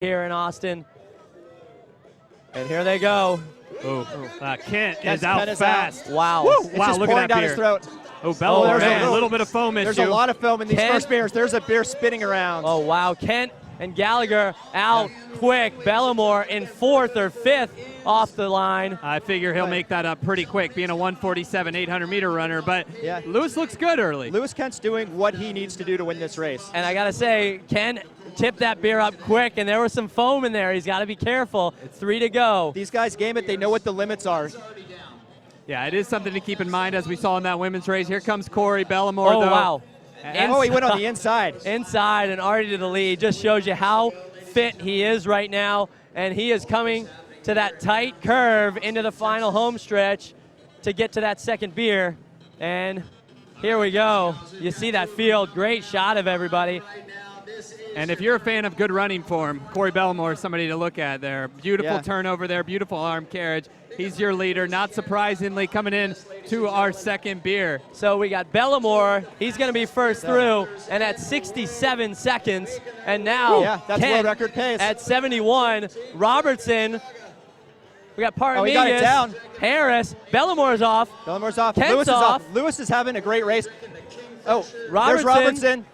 here in Austin. And here they go. Kent is out fast. Wow. Woo! Wow, look at that down beer. his throat. Oh, Bellemore, there's a little bit of foam issue. There's a lot of foam in these first beers. There's a beer spinning around. Oh, wow. Kent and Gallagher out quick. Bellemore in 4th or 5th off the line. I figure he'll make that up pretty quick, being a 147 800-meter runner. But Lewis looks good early. Lewis Kent's doing what he needs to do to win this race. And I got to say, Kent tipped that beer up quick, and there was some foam in there. He's got to be careful. It's 3 to go. These guys game it. They know what the limits are. Yeah, it is something to keep in mind as we saw in that women's race. Here comes Corey Bellemore, Oh, though. wow. Oh, he went on the inside. Inside and already to the lead. Just shows you how fit he is right now. And he is coming to that tight curve into the final home stretch to get to that second beer. And here we go. You see that field. Great shot of everybody. And if you're a fan of good running form, Corey Bellemore is somebody to look at there. Beautiful turnover there, beautiful arm carriage. He's your leader, not surprisingly, coming in to our second beer. So we got Bellemore. He's going to be first through, and at 67 seconds. And now that's Kent world record pace. at 71. Robertson. We got Paramigas. He got it down. Harris. Bellemore's off. Bellemore's off. Kent's Lewis is off. Lewis is having a great race. Oh, Robertson. there's Robertson.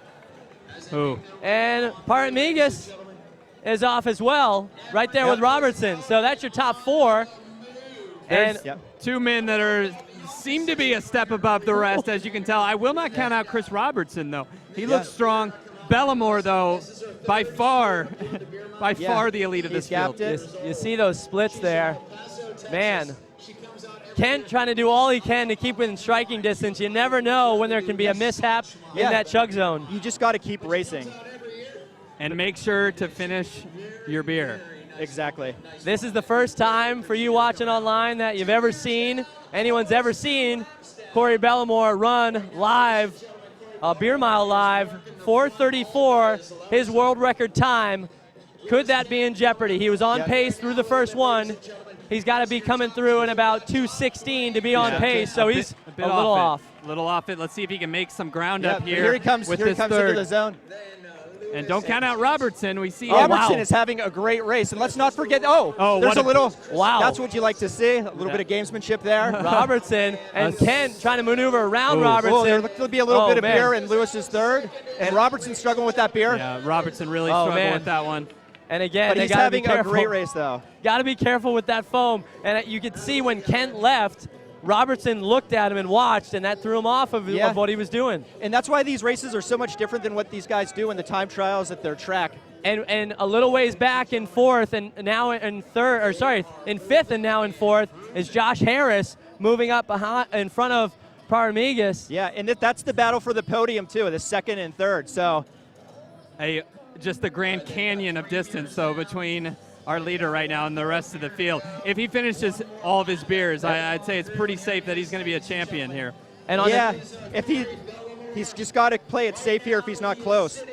Ooh. And Paramigas is off as well, right there with Robertson. So that's your top 4. There's two men that seem to be a step above the rest, as you can tell. I will not count out Chris Robertson, though. He looks strong. Bellemore, though, by far the elite of this field. You see those splits there. Man, Kent trying to do all he can to keep within striking distance. You never know when there can be a mishap in that chug zone. You just got to keep racing. And make sure to finish your beer. Exactly. This is the first time for you watching online that you've ever seen, anyone's ever seen, Corey Bellemore run live, beer mile live, 4:34, his world record time. Could that be in jeopardy? He was on pace through the first one. He's got to be coming through in about 2:16 to be on pace, so he's a little off. A little off it. Let's see if he can make some ground up here. Here he comes. With here he this comes third. into the zone. And don't count out Robertson. We see Robertson is having a great race. And let's not forget, there's a little, that's what you like to see, a little bit of gamesmanship there. Robertson and Kent trying to maneuver around Robertson. There looks to be a little bit of beer in Lewis's third. And Robertson's struggling with that beer. Yeah, Robertson really struggling with that one. And again, but he's having a great race, though. Got to be careful with that foam. And you could see when Kent left, Robertson looked at him and watched, and that threw him off of what he was doing. And that's why these races are so much different than what these guys do in the time trials at their track. And a little ways back in 4th and now in 5th and now in 4th is Josh Harris moving up behind, in front of Paramigas. Yeah, and that's the battle for the podium, too, the 2nd and 3rd. So, just the Grand Canyon of distance, so between our leader right now and the rest of the field. If he finishes all of his beers, I'd say it's pretty safe that he's going to be a champion here. And if he's just got to play it safe here if he's not close.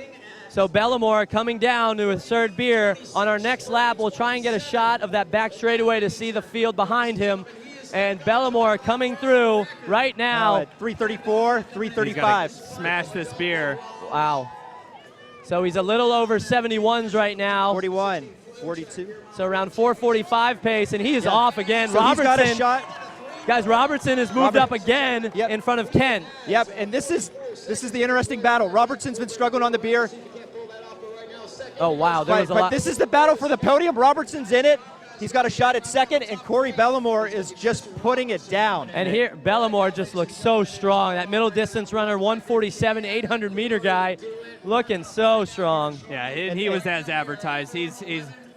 So Bellemore coming down to his 3rd beer. On our next lap, we'll try and get a shot of that back straightaway to see the field behind him. And Bellemore coming through right now. At 3:34, 3:35. Smash this beer. Wow. So he's a little over 71s right now. 41. 42. So around 4:45 pace, and he is off again. So Robertson, he's got a shot. Guys, Robertson has moved up again in front of Kent. Yep, and this is the interesting battle. Robertson's been struggling on the beer. Oh, wow. But this is the battle for the podium. Robertson's in it. He's got a shot at 2nd, and Corey Bellemore is just putting it down. And here, Bellemore just looks so strong. That middle distance runner, 147, 800-meter guy, looking so strong. Yeah, he was as advertised. He's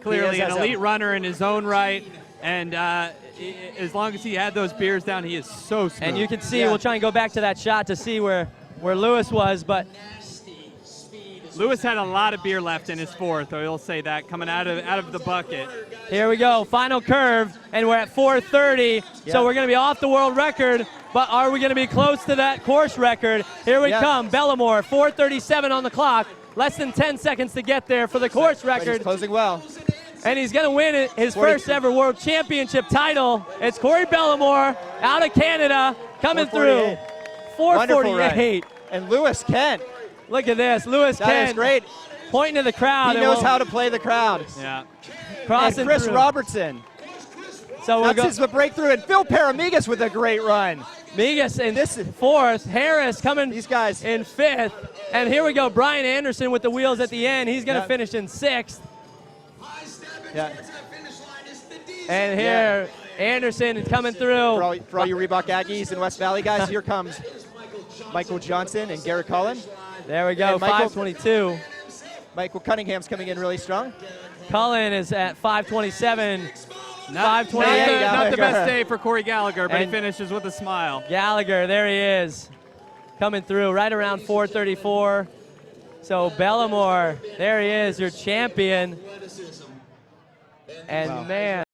clearly an elite runner in his own right, and as long as he had those beers down, he is so smooth. And you can see, we'll try and go back to that shot to see where Lewis was, but Lewis had a lot of beer left in his 4th, or he'll say that, coming out of the bucket. Here we go, final curve, and we're at 4:30, so we're going to be off the world record, but are we going to be close to that course record? Here we come, Bellemore, 4:37 on the clock, less than 10 seconds to get there for the course record. He's closing well. And he's going to win his first ever world championship title. It's Corey Bellemore out of Canada coming through. 4:48. And Lewis Kent. Look at this, Lewis Kent. That is great. pointing to the crowd. He knows how to play the crowd. Yeah. Crossing And Chris through. Robertson. So we'll That's his breakthrough. And Phil Paramigas with a great run. Migas in fourth. Harris coming These guys. in fifth. And here we go. Brian Anderson with the wheels at the end. He's going to finish in sixth. Yeah. And here, Anderson is coming through. For all you Reebok Aggies and West Valley guys, here comes Michael Johnson and Garrett Cullen. There we go, 5:22. Michael Cunningham's coming in really strong. Cullen is at 5:27. Not 5:28. not the best day for Corey Gallagher, but he And finishes with a smile. Gallagher, there he is, coming through right around 4:34. So Bellemore, there he is, your champion. And man.